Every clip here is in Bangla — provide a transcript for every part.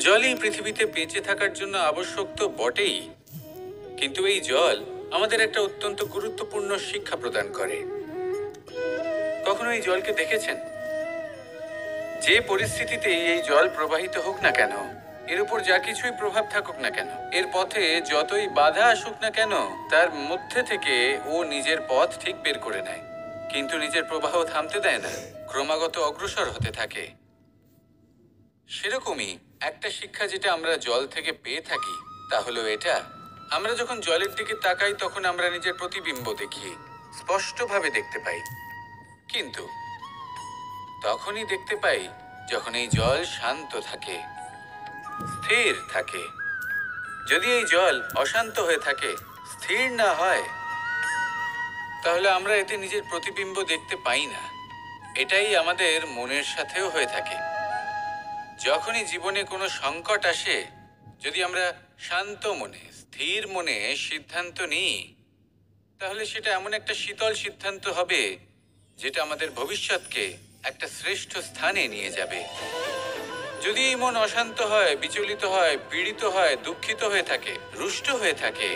জলই পৃথিবীতে বেঁচে থাকার জন্য আবশ্যক তো বটেই, কিন্তু এই জল আমাদের একটা অত্যন্ত গুরুত্বপূর্ণ শিক্ষা প্রদান করে। কখনো এই জলকে দেখেছেন? যে পরিস্থিতিতেই এই জল প্রবাহিত হোক না কেন, এর উপর যা কিছুই প্রভাব থাকুক না কেন, এর পথে যতই বাধা আসুক না কেন, তার মধ্যে থেকে ও নিজের পথ ঠিক বের করে নেয়, কিন্তু নিজের প্রবাহ থামতে দেয় না, ক্রমাগত অগ্রসর হতে থাকে। সেরকমই একটা শিক্ষা যেটা আমরা জল থেকে পেয়ে থাকি তা হলো এটা: আমরা যখন জলের দিকে তাকাই তখন আমরা নিজের প্রতিবিম্ব দেখি, স্পষ্টভাবে দেখতে পাই। কিন্তু তখনই দেখতে পাই যখন এই জল শান্ত থাকে, স্থির থাকে। যদি এই জল অশান্ত হয়ে থাকে, স্থির না হয়, তাহলে আমরা এতে নিজের প্রতিবিম্ব দেখতে পাই না। এটাই আমাদের মনের সাথেও হয়ে থাকে। যখনই জীবনে কোনো সংকট আসে, যদি আমরা শান্ত মনে, স্থির মনে সিদ্ধান্ত নিই, তাহলে সেটা এমন একটা শীতল সিদ্ধান্ত হবে যেটা আমাদের ভবিষ্যৎকে একটা শ্রেষ্ঠ স্থানে নিয়ে যাবে। যদি এই মন অশান্ত হয়, বিচলিত হয়, পীড়িত হয়, দুঃখিত হয়ে থাকে, রুষ্ট হয়ে থাকে,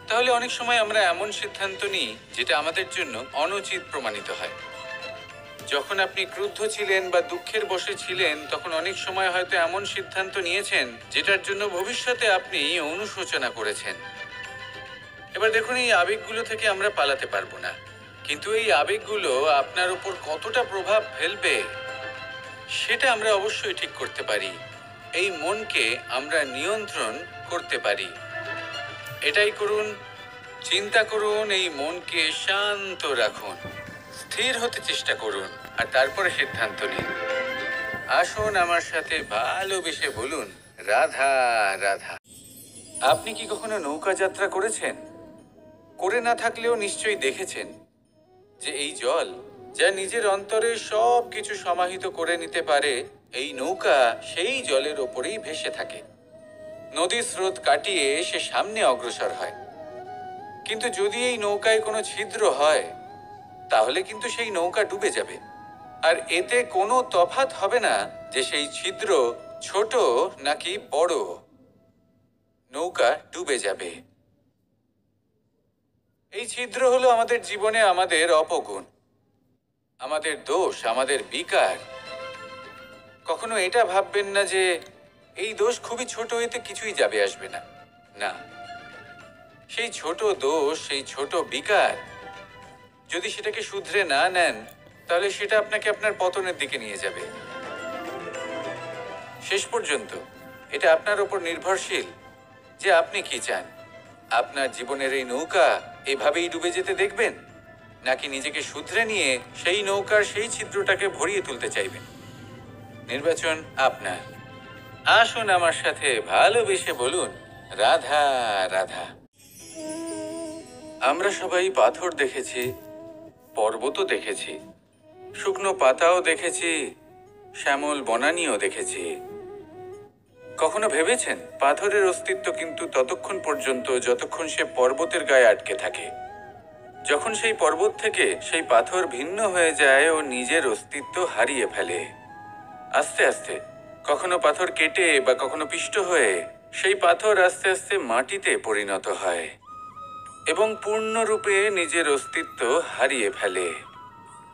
তাহলে অনেক সময় আমরা এমন সিদ্ধান্ত নিই যেটা আমাদের জন্য অনুচিত প্রমাণিত হয়। যখন আপনি ক্রুদ্ধ ছিলেন বা দুঃখের বশে ছিলেন, তখন অনেক সময় হয়তো এমন সিদ্ধান্ত নিয়েছেন যেটার জন্য ভবিষ্যতে আপনি অনুশোচনা করেছেন। এবার দেখুন, এই আবেগগুলো থেকে আমরা পালাতে পারবো না, কিন্তু এই আবেগগুলো আপনার উপর কতটা প্রভাব ফেলবে সেটা আমরা অবশ্যই ঠিক করতে পারি। এই মনকে আমরা নিয়ন্ত্রণ করতে পারি। এটাই করুন, চিন্তা করুন, এই মনকে শান্ত রাখুন, স্থির হতে চেষ্টা করুন, আর তারপরে সিদ্ধান্ত নিন। আসুন আমার সাথে ভালোবেসে বলুন, রাধা রাধা। আপনি কি কখনো নৌকা যাত্রা করেছেন? করে না থাকলেও নিশ্চয়ই দেখেছেন যে এই জল, যা নিজের অন্তরে সব কিছু সমাহিত করে নিতে পারে, এই নৌকা সেই জলের ওপরেই ভেসে থাকে। নদীর স্রোত কাটিয়ে সে সামনে অগ্রসর হয়। কিন্তু যদি এই নৌকায় কোনো ছিদ্র হয়, তাহলে কিন্তু সেই নৌকা ডুবে যাবে। আর এতে কোনো তফাৎ হবে না যে সেই ছিদ্র ছোট নাকি বড়, নৌকা ডুবে যাবে। এই ছিদ্র হলো আমাদের জীবনে আমাদের অপগুণ, আমাদের দোষ, আমাদের বিকার। কখনো এটা ভাববেন না যে এই দোষ খুবই ছোট, এতে কিছুই যাবে আসবে না। না, সেই ছোট দোষ, সেই ছোট বিকার, যদি সেটাকে শুধরে না নেন, তাহলে সেটা আপনাকে আপনার পতনের দিকে নিয়ে যাবে। শেষ পর্যন্ত এটা আপনার উপর নির্ভরশীল যে আপনি কি চান। আপনার জীবনের এই নৌকা এভাবেই ডুবে যেতে দেখবেন, নাকি নিজেকে শুধরে নিয়ে সেই নৌকার সেই ছিদ্রটাকে ভরিয়ে তুলতে চাইবেন? নির্বাচন আপনার। আসুন আমার সাথে ভালোবেসে বলুন, রাধা রাধা। আমরা সবাই পাথর দেখেছি, পর্বতও দেখেছি, শুকনো পাতাও দেখেছি, শ্যামল বনানীও দেখেছি। কখনো ভেবেছেন পাথরের অস্তিত্ব কিন্তু ততক্ষণ পর্যন্ত যতক্ষণ সে পর্বতের গায়ে আটকে থাকে। যখন সেই পর্বত থেকে সেই পাথর ভিন্ন হয়ে যায় ও নিজের অস্তিত্ব হারিয়ে ফেলে, আস্তে আস্তে কখনো পাথর কেটে বা কখনো পিষ্ট হয়ে সেই পাথর আস্তে আস্তে মাটিতে পরিণত হয় এবং পূর্ণরূপে নিজের অস্তিত্ব হারিয়ে ফেলে।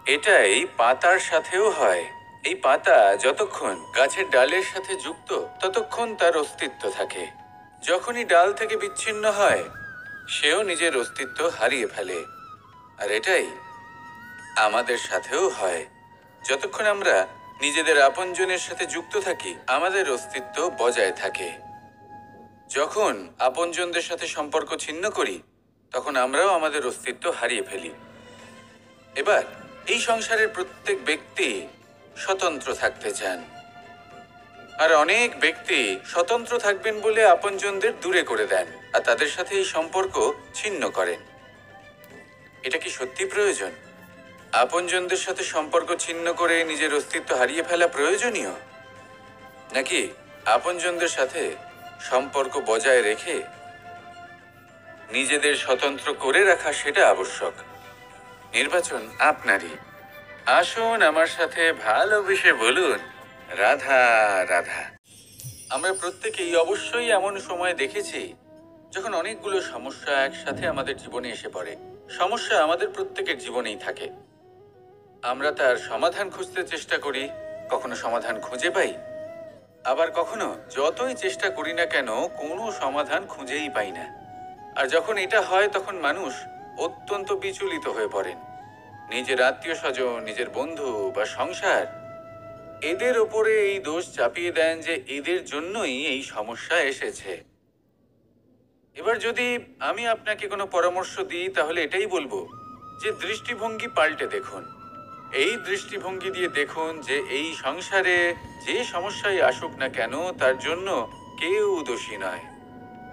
এটাই পাতার সাথেও হয়। এই পাতা যতক্ষণ গাছের ডালের সাথে যুক্ত, ততক্ষণ তার অস্তিত্ব থাকে। যখনই ডাল থেকে বিচ্ছিন্ন হয়, সেও নিজের অস্তিত্ব হারিয়ে ফেলে। আর এটাই আমাদের সাথেও হয়। যতক্ষণ আমরা নিজেদের আপনজনের সাথে যুক্ত থাকি, আমাদের অস্তিত্ব বজায় থাকে। যখন আপনজনদের সাথে সম্পর্ক ছিন্ন করি, তখন আমরাও আমাদের অস্তিত্ব হারিয়ে ফেলি। এবার এই সংসারের প্রত্যেক ব্যক্তি স্বতন্ত্র থাকতে চান, আর অনেক ব্যক্তি স্বতন্ত্র থাকবেন বলে আপনজনদের দূরে করে দেন আর তাদের সাথে এই সম্পর্ক ছিন্ন করেন। এটা কি সত্যি প্রয়োজন? আপনজনদের সাথে সম্পর্ক ছিন্ন করে নিজের অস্তিত্ব হারিয়ে ফেলা প্রয়োজনীয়, নাকি আপনজনদের সাথে সম্পর্ক বজায় রেখে নিজেদের স্বতন্ত্র করে রাখা সেটা আবশ্যক? নির্বাচন আপনারই। আসুন আমার সাথে ভালোবেসে বলুন, রাধা রাধা। আমরা প্রত্যেকেই অবশ্যই এমন সময় দেখেছি যখন অনেকগুলো সমস্যা একসাথে আমাদের জীবনে এসে পড়ে। সমস্যা আমাদের প্রত্যেকের জীবনেই থাকে। আমরা তার সমাধান খুঁজতে চেষ্টা করি, কখনো সমাধান খুঁজে পাই, আবার কখনো যতই চেষ্টা করি না কেন কোনো সমাধান খুঁজেই পাই না। আর যখন এটা হয় তখন মানুষ অত্যন্ত বিচলিত হয়ে পড়েন। নিজের আত্মীয় স্বজন, নিজের বন্ধু বা সংসার, এদের ওপরে এই দোষ চাপিয়ে দেন যে এদের জন্যই এই সমস্যা এসেছে। এবার যদি আমি আপনাকে কোনো পরামর্শ দিই তাহলে এটাই বলবো যে দৃষ্টিভঙ্গি পাল্টে দেখুন। এই দৃষ্টিভঙ্গি দিয়ে দেখুন যে এই সংসারে যে সমস্যাই আসুক না কেন তার জন্য কেউ দোষী নয়,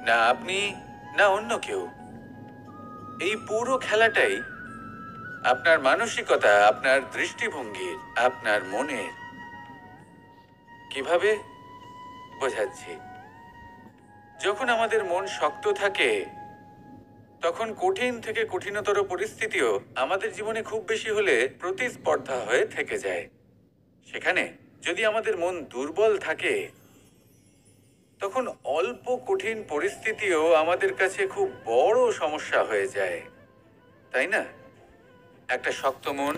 না আপনি না অন্য কেউ। এই পুরো খেলাটাই আপনার মানসিকতা, আপনার দৃষ্টিভঙ্গির, আপনার মনের। কিভাবে বোঝাচ্ছি? যখন আমাদের মন শক্ত থাকে তখন কঠিন থেকে কঠিনতর পরিস্থিতিও আমাদের জীবনে খুব বেশি হলে প্রতিস্পর্ধা হয়ে থেকে যায়। সেখানে যদি আমাদের মন দুর্বল থাকে তখন অল্প কঠিন পরিস্থিতিও আমাদের কাছে খুব বড় সমস্যা হয়ে যায়, তাই না? একটা শক্ত মন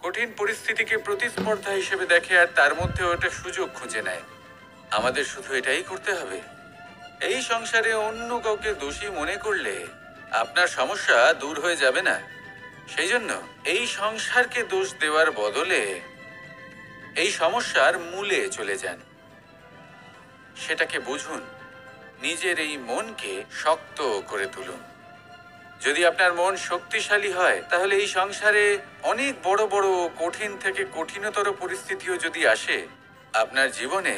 কঠিন পরিস্থিতিকে প্রতিস্পর্ধা হিসেবে দেখে আর তার মধ্যে ওটা সুযোগ খুঁজে নেয়। আমাদের শুধু এটাই করতে হবে। এই সংসারে অন্য কাউকে দোষী মনে করলে আপনার সমস্যা দূর হয়ে যাবে না। সেই জন্য এই সংসারকে দোষ দেওয়ার বদলে এই সমস্যার মূলে চলে যান, সেটাকে বুঝুন, নিজের এই মনকে শক্ত করে তুলুন। যদি আপনার মন শক্তিশালী হয় তাহলে এই সংসারে অনেক বড় বড় কঠিন থেকে কঠিনতর পরিস্থিতিও যদি আসে, আপনার জীবনে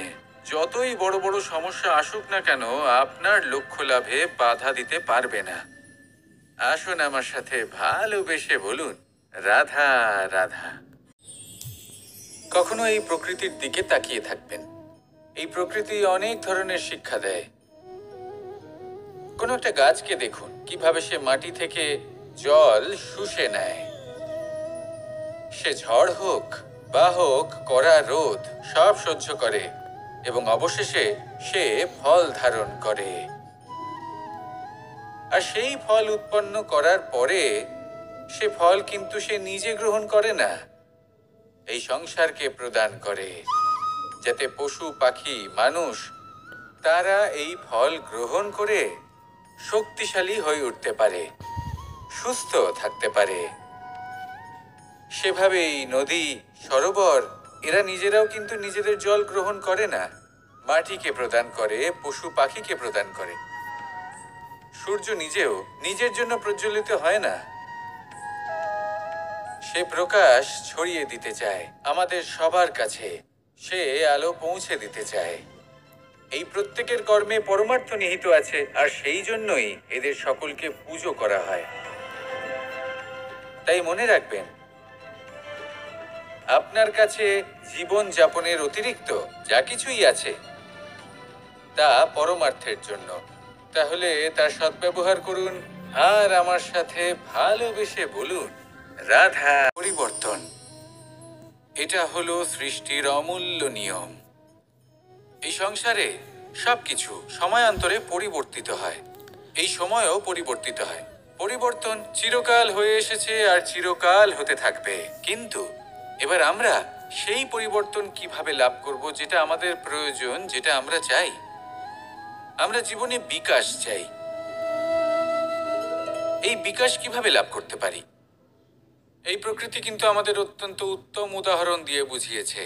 যতই বড় বড় সমস্যা আসুক না কেন আপনার লক্ষ্য লাভে বাধা দিতে পারবে না। আসুন আমার সাথে ভালোবেসে বলুন, রাধা রাধা। কখনো এই প্রকৃতির দিকে তাকিয়ে থাকবেন। এই প্রকৃতি অনেক ধরনের শিক্ষা দেয়। কোনো একটা গাছকে দেখুন কিভাবে সে মাটি থেকে জল শুষে নেয়। সে ঝড় হোক বা হোক কড়া রোদ সব সহ্য করে এবং অবশেষে সে ফল ধারণ করে। আর সেই ফল উৎপন্ন করার পরে সে ফল কিন্তু সে নিজে গ্রহণ করে না, এই সংসারকে প্রদান করে, যাতে পশু পাখি মানুষ তারা এই ফল গ্রহণ করে শক্তিশালী হয়ে উঠতে পারে, সুস্থ থাকতে পারে। সেভাবেই নদী, সরোবর এরা নিজেরাও কিন্তু নিজেদের জল গ্রহণ করে না, মাটিকে প্রদান করে, পশু পাখিকে প্রদান করে। সূর্য নিজেও নিজের জন্য প্রজ্বলিত হয় না, সে প্রকাশ ছড়িয়ে দিতে চায় আমাদের সবার কাছে, সে আলো পৌঁছে দিতে চায়। এই প্রত্যেকের কর্মে পরমার্থ নিহিত আছে, আর সেই জন্যই এদের সকলকে পুজো করা হয়। তাই মনে রাখবেন, আপনার কাছে জীবন যাপনের অতিরিক্ত যা কিছুই আছে তা পরমার্থের জন্য। তাহলে তার সদ্ব্যবহার করুন আর আমার সাথে ভালোবেসে বলুন, রাধা। পরিবর্তন, এটা হলো সৃষ্টির অমূল্য নিয়ম। এই সংসারে সবকিছু সময়ান্তরে পরিবর্তিত হয়, এই সময়ও পরিবর্তিত হয়। পরিবর্তন চিরকাল হয়ে এসেছে আর চিরকাল হতে থাকবে। কিন্তু এবার আমরা সেই পরিবর্তন কিভাবে লাভ করব যেটা আমাদের প্রয়োজন, যেটা আমরা চাই? আমরা জীবনে বিকাশ চাই। এই বিকাশ কিভাবে লাভ করতে পারি? এই প্রকৃতি কিন্তু আমাদের অত্যন্ত উত্তম উদাহরণ দিয়ে বুঝিয়েছে।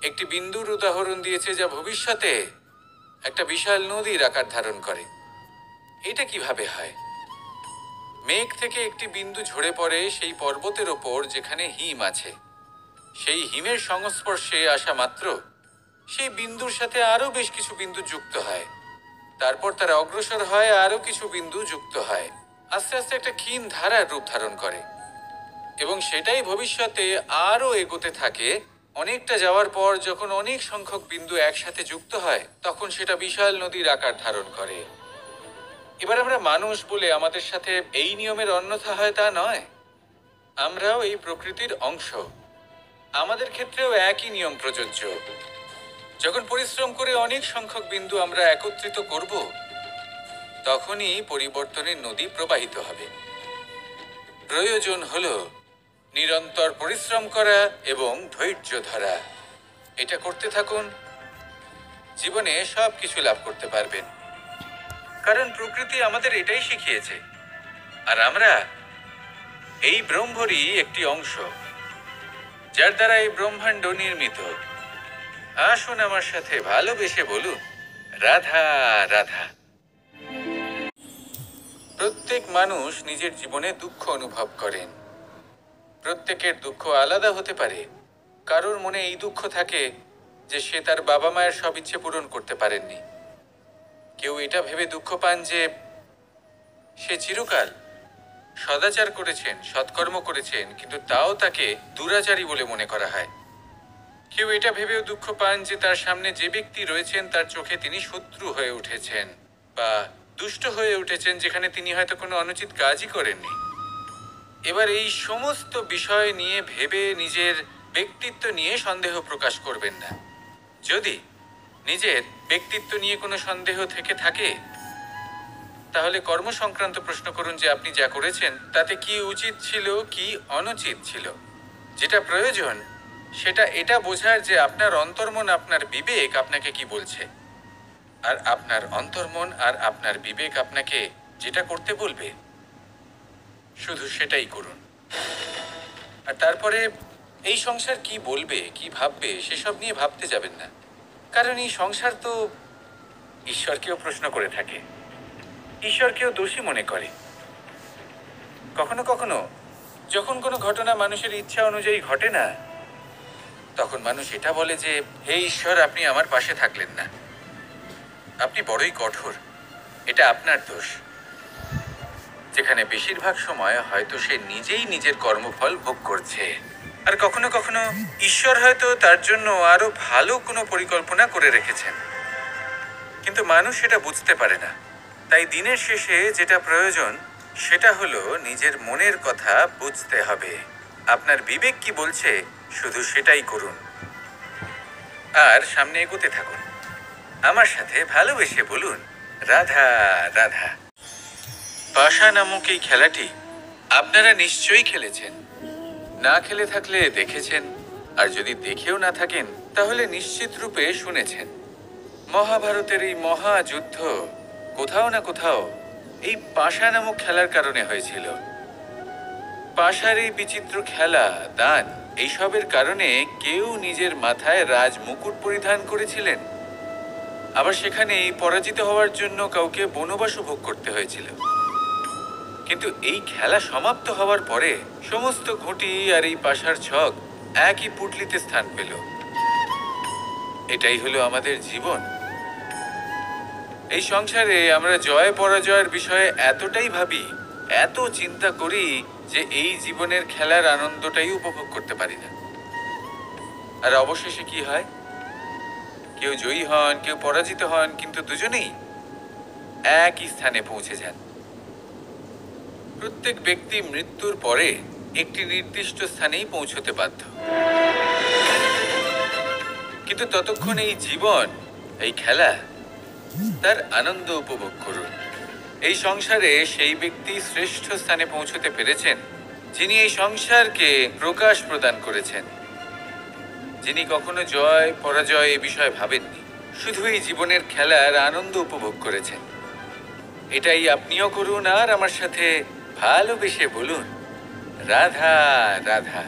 একটি বিন্দুর উদাহরণ দিয়েছে যা ভবিষ্যতে একটা বিশাল নদীর আকার ধারণ করে। এটা কিভাবে হয়? মেঘ থেকে একটি বিন্দু ঝরে পড়ে সেই পর্বতের ওপর যেখানে হিম আছে। সেই হিমের সংস্পর্শে আসা মাত্র সেই বিন্দুর সাথে আরো বেশ কিছু বিন্দু যুক্ত হয়। তারপর তারা অগ্রসর হয়, আরো কিছু বিন্দু যুক্ত হয়, আস্তে আস্তে একটা ক্ষীণ ধারার রূপ ধারণ করে এবং সেটাই ভবিষ্যতে আরো এগোতে থাকে। অনেকটা যাওয়ার পর যখন অনেক সংখ্যক বিন্দু একসাথে যুক্ত হয় তখন সেটা বিশাল নদীর আকার ধারণ করে। এবার আমরা মানুষ বলে আমাদের সাথে এই নিয়মের অন্যথা হয় তা নয়। আমরাও এই প্রকৃতির অংশ, আমাদের ক্ষেত্রেও একই নিয়ম প্রযোজ্য। যখন পরিশ্রম করে অনেক সংখ্যক বিন্দু আমরা একত্রিত করব, তখনই পরিবর্তনের নদী প্রবাহিত হবে। প্রয়োজন হলো নিরন্তর পরিশ্রম করা এবং ধৈর্য ধরা। এটা করতে থাকুন, জীবনে সবকিছু লাভ করতে পারবেন। কারণ প্রকৃতি আমাদের এটাই শিখিয়েছে, আর আমরা এই ব্রহ্মরই একটি অংশ, যার দ্বারা এই ব্রহ্মাণ্ড নির্মিত। আসুন আমার সাথে ভালোবেসে বলুন, রাধা রাধা। প্রত্যেক মানুষ নিজের জীবনে দুঃখ অনুভব করেন। প্রত্যেকের দুঃখ আলাদা হতে পারে। কারোর মনে এই দুঃখ থাকে যে সে তার বাবা মায়ের সব ইচ্ছে পূরণ করতে পারেননি। কেউ এটা ভেবে দুঃখ পান যে সে চিরকাল সদাচার করেছেন, সৎকর্ম করেছেন, কিন্তু তাও তাকে দুরাচারী বলে মনে করা হয়। কেউ এটা ভেবেও দুঃখ পান যে তার সামনে যে ব্যক্তি রয়েছেন তার চোখে তিনি শত্রু হয়ে উঠেছেন বা দুষ্ট হয়ে উঠেছেন, যেখানে তিনি হয়তো কোনো অনুচিত কাজই করেননি। এবার এই সমস্ত বিষয় নিয়ে ভেবে নিজের ব্যক্তিত্ব নিয়ে সন্দেহ প্রকাশ করবেন না। যদি নিজের ব্যক্তিত্ব নিয়ে কোনো সন্দেহ থেকে থাকে, তাহলে কর্ম সংক্রান্ত প্রশ্ন করুন যে আপনি যা করেছেন তাতে কি উচিত ছিল, কি অনুচিত ছিল। যেটা প্রয়োজন সেটা এটা বোঝার যে আপনার অন্তর্মন, আপনার বিবেক আপনাকে কি বলছে, আর আপনার অন্তর্মন আর আপনার বিবেক আপনাকে যেটা করতে বলবে শুধু সেটাই করুন। আর তারপরে এই সংসার কি বলবে, কি ভাববে সেসব নিয়ে ভাবতে যাবেন না। কারণ এই সংসার তো ঈশ্বরকেও প্রশ্ন করে থাকে, ঈশ্বরকেও দোষী মনে করে। কখনো কখনো যখন কোনো ঘটনা মানুষের ইচ্ছা অনুযায়ী ঘটে না, তখন মানুষ এটা বলে যে হে ঈশ্বর, আপনি আমার পাশে থাকলেন না, আপনি বড়ই কঠোর, এটা আপনার দোষ। যেখানে বেশিরভাগ সময় হয়তো সে নিজেই নিজের কর্মফল ভোগ করছে। আর কখনো কখনো ঈশ্বর হয়তো তার জন্য আরো ভালো কোনো পরিকল্পনা করে রেখেছেন, কিন্তু মানুষ সেটা বুঝতে পারে না। তাই দিনের শেষে যেটা প্রয়োজন সেটা হলো নিজের মনের কথা বুঝতে হবে। আপনার বিবেক কি বলছে শুধু সেটাই করুন, আর সামনে এগোতে থাকুন। আমার সাথে ভালোবেসে বলুন, রাধা রাধা। পাশা নামক এই খেলাটি আপনারা নিশ্চয়ই খেলেছেন। না খেলে থাকলে দেখেছেন, আর যদি দেখেও না থাকেন তাহলে নিশ্চিত রূপে শুনেছেন। মহাভারতের এই মহাযুদ্ধ কোথাও না কোথাও এই পাশা নামক খেলার কারণে হয়েছিল। পাশার এই বিচিত্র খেলা, দান, এইসবের কারণে কেউ নিজের মাথায় রাজ মুকুট পরিধান করেছিলেন, আবার সেখানে পরাজিত হওয়ার জন্য কাউকে বনবাসও ভোগ করতে হয়েছিল। কিন্তু এই খেলা সমাপ্ত হওয়ার পরে সমস্ত ঘুঁটি আর এই পাশার ছক একই পুটলিতে স্থান পেল। এটাই হলো আমাদের জীবন। এই সংসারে আমরা জয় পরাজয়ের বিষয়ে এতটাই ভাবি, এত চিন্তা করি যে এই জীবনের খেলার আনন্দটাই উপভোগ করতে পারি না। আর অবশেষে কি হয়? কেউ জয়ী হন, কেউ পরাজিত হন, কিন্তু দুজনেই একই স্থানে পৌঁছে যান। প্রত্যেক ব্যক্তি মৃত্যুর পরে একটি নির্দিষ্ট স্থানেই পৌঁছতে বাধ্য, কিন্তু ততক্ষণ এই জীবন, এই খেলা, তার আনন্দ উপভোগ করুন। এই সংসারে সেই ব্যক্তি শ্রেষ্ঠ স্থানে পৌঁছতে পেরেছেন যিনি এই সংসারকে প্রকাশ প্রদান করেছেন, যিনি কখনো জয় পরাজয় এ বিষয়ে ভাবেননি, শুধু এই জীবনের খেলার আনন্দ উপভোগ করেছেন। এটাই আপনিও করুন, আর আমার সাথে ভালোবেসে বলুন, রাধা রাধা।